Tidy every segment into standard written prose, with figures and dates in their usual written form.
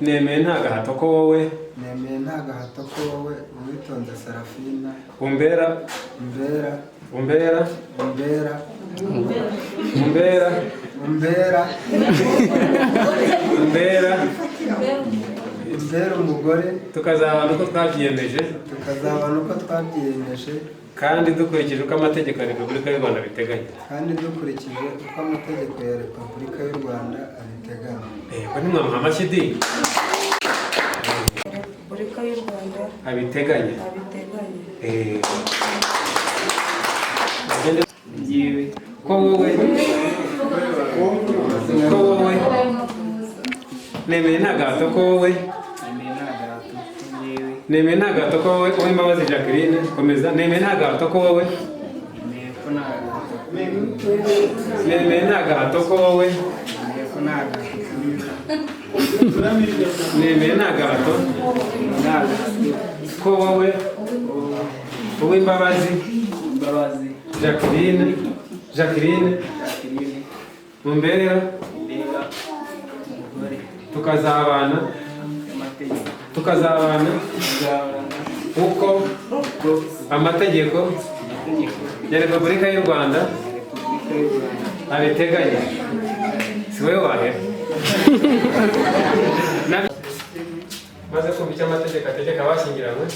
Nemeye nta gahato ko wowe Nemeye nta gahato ko wowe Uwitonze Serafina umbera umbera umbera umbera umbera umbera umbera umbera umugore tukazabana uko twabyiyemeje kandi dukurikije uko amategeko ya Repubulika y'u Rwanda abiteganya. Ko ni mwa mashidi Repubulika y'u Rwanda abiteganya. Ko wowe nemeye nta gahato ko wowe nemeye nta gahato ko wowe Uwimbabazi Jacqueline komeza. Nemeye nta gahato ko wowe nemeye nta gahato ko wowe nemeye nta gahato ko wowe Uwimbabazi Jacqueline umbera tukazabana uko amategeko ya Repubulika y'u Rwanda abiteganya. Si wowe wahera maze kumva icyo amategeko ategeka abashyingiranywe.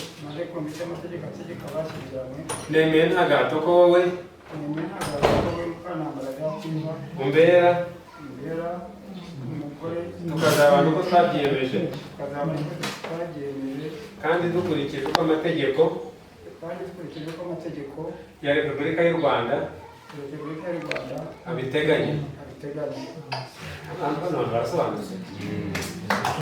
Nemeye nta gahato ko wowe umbera tukazabana uko twabyiyemeje kandi dukurikije uko amategeko ya Repubulika y'u Rwanda abiteganya. Abantu barasobanutse.